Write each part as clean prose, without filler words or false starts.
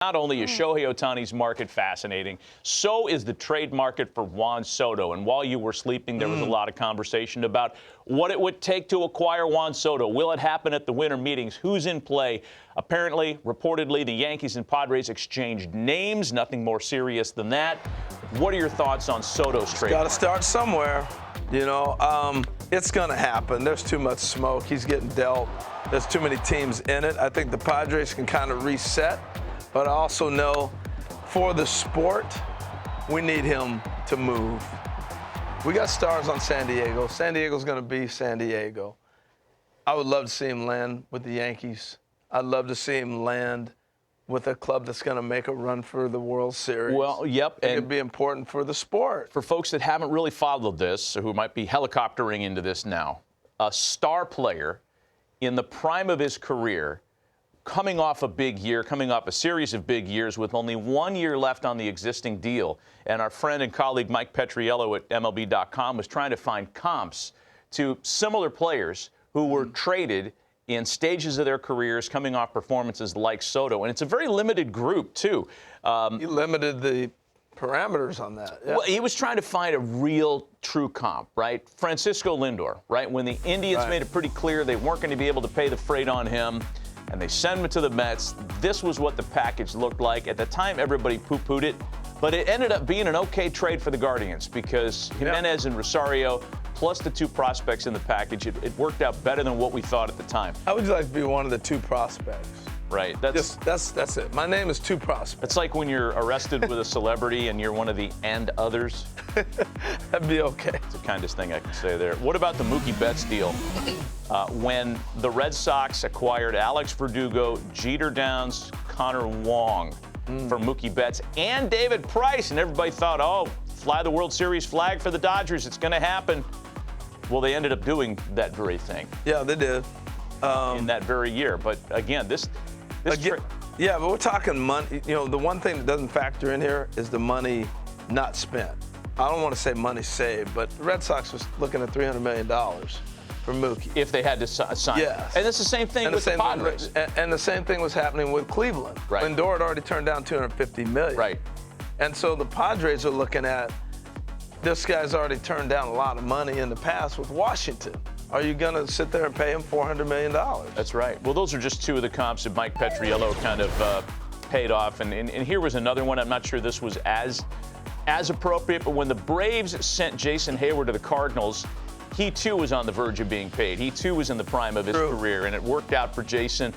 Not only is Shohei Ohtani's market fascinating, so is the trade market for Juan Soto. And while you were sleeping, there was a lot of conversation about what it would take to acquire Juan Soto. Will it happen at the winter meetings? Who's in play? Apparently, reportedly, the Yankees and Padres exchanged names. Nothing more serious than that. What are your thoughts on Soto's trade? Got to start somewhere. You know, it's going to happen. There's too much smoke. He's getting dealt. There's too many teams in it. I think the Padres can kind of reset. But I also know for the sport, we need him to move. We got stars on San Diego. San Diego's going to be San Diego. I would love to see him land with the Yankees. I'd love to see him land with a club that's going to make a run for the World Series. Well, yep. It could be important for the sport. For folks that haven't really followed this, or who might be helicoptering into this now, a star player in the prime of his career, coming off a big year, coming off a series of big years with only 1 year left on the existing deal. And our friend and colleague Mike Petriello at MLB.com was trying to find comps to similar players who were traded in stages of their careers coming off performances like Soto. And it's a very limited group, too. He limited the parameters on that. Yeah. Well, he was trying to find a real, true comp, right? Francisco Lindor, right? When the Indians made it pretty clear they weren't going to be able to pay the freight on him, and they send him to the Mets. This was what the package looked like. At the time, everybody poo-pooed it, but it ended up being an okay trade for the Guardians because Jimenez and Rosario, plus the two prospects in the package, it worked out better than what we thought at the time. How would you like to be one of the two prospects? Right. That's it. My name is Two Prospects. It's like when you're arrested with a celebrity and you're one of the and others. That'd be okay. It's the kindest thing I can say there. What about the Mookie Betts deal? When the Red Sox acquired Alex Verdugo, Jeter Downs, Connor Wong for Mookie Betts and David Price, and everybody thought, oh, fly the World Series flag for the Dodgers. It's going to happen. Well, they ended up doing that very thing. Yeah, they did. In that very year. But again, yeah, but we're talking money. You know, the one thing that doesn't factor in here is the money not spent. I don't want to say money saved, but the Red Sox was looking at $300 million for Mookie. If they had to sign. Yes. And it's the same thing with the Padres. And the same thing was happening with Cleveland. Right. Lindor had already turned down $250 million. Right. And so the Padres are looking at, this guy's already turned down a lot of money in the past with Washington. Are you going to sit there and pay him $400 million? That's right. Well, those are just two of the comps that Mike Petriello kind of paid off. And here was another one. I'm not sure this was as appropriate, but when the Braves sent Jason Hayward to the Cardinals, he too was on the verge of being paid. He too was in the prime of his career, and it worked out for Jason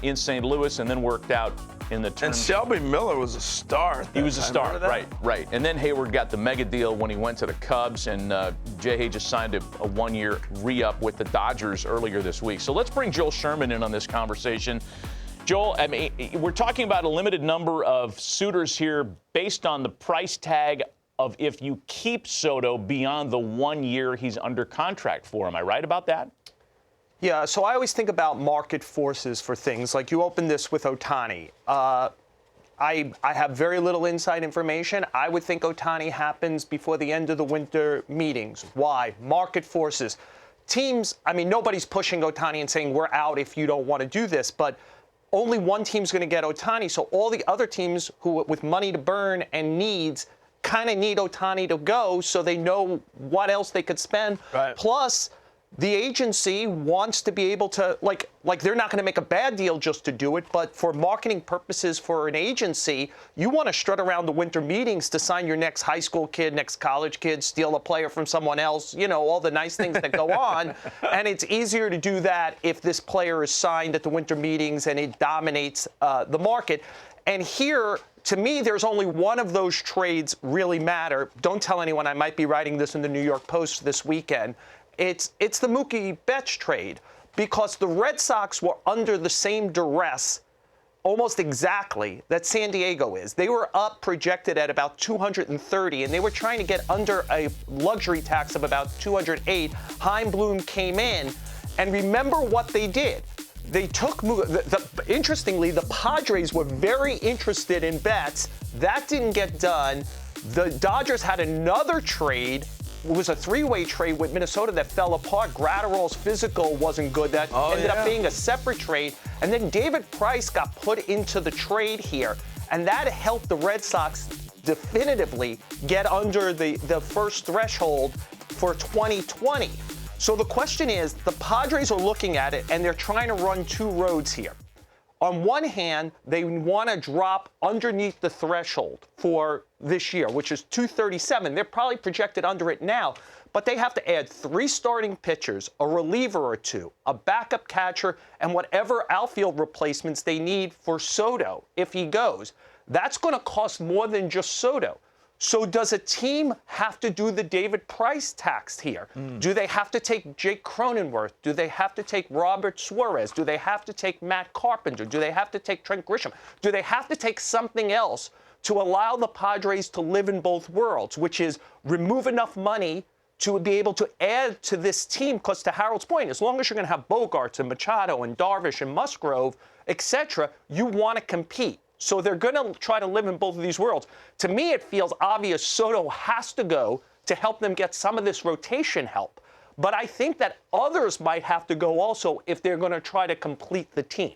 in St. Louis, and then worked out in the terms. And Shelby Miller was a star. He was a star, right. And then Hayward got the mega deal when he went to the Cubs, and J.Hay just signed a 1 year re-up with the Dodgers earlier this week. So let's bring Joel Sherman in on this conversation. Joel, I mean, we're talking about a limited number of suitors here based on the price tag of if you keep Soto beyond the 1 year he's under contract for. Am I right about that? Yeah, so I always think about market forces for things. Like you opened this with Ohtani. I have very little inside information. I would think Ohtani happens before the end of the winter meetings. Why? Market forces. Teams, I mean, nobody's pushing Ohtani and saying, we're out if you don't want to do this, but only one team's going to get Ohtani. So all the other teams who, with money to burn and needs, kind of need Ohtani to go so they know what else they could spend. Right. Plus, the agency wants to be able to, like they're not going to make a bad deal just to do it, but for marketing purposes for an agency, you want to strut around the winter meetings to sign your next high school kid, next college kid, steal a player from someone else, you know, all the nice things that go on. And it's easier to do that if this player is signed at the winter meetings and it dominates the market. And here, to me, there's only one of those trades really matter. Don't tell anyone. I might be writing this in the New York Post this weekend. It's the Mookie Betts trade, because the Red Sox were under the same duress almost exactly that San Diego is. They were up projected at about 230, and they were trying to get under a luxury tax of about 208. Chaim Bloom came in, and remember what they did. They took, interestingly, the Padres were very interested in Betts. That didn't get done. The Dodgers had another trade was a three-way trade with Minnesota that fell apart. Gratterall's physical wasn't good. That ended up being a separate trade. And then David Price got put into the trade here. And that helped the Red Sox definitively get under the first threshold for 2020. So the question is, the Padres are looking at it, and they're trying to run two roads here. On one hand, they want to drop underneath the threshold for this year, which is 237. They're probably projected under it now, but they have to add 3 starting pitchers, a reliever or 2, a backup catcher, and whatever outfield replacements they need for Soto if he goes. That's going to cost more than just Soto. So does a team have to do the David Price tax here? Do they have to take Jake Cronenworth? Do they have to take Robert Suarez? Do they have to take Matt Carpenter? Do they have to take Trent Grisham? Do they have to take something else to allow the Padres to live in both worlds, which is remove enough money to be able to add to this team? Because to Harold's point, as long as you're going to have Bogarts and Machado and Darvish and Musgrove, etc., you want to compete. So they're going to try to live in both of these worlds. To me, it feels obvious Soto has to go to help them get some of this rotation help. But I think that others might have to go also if they're going to try to complete the team.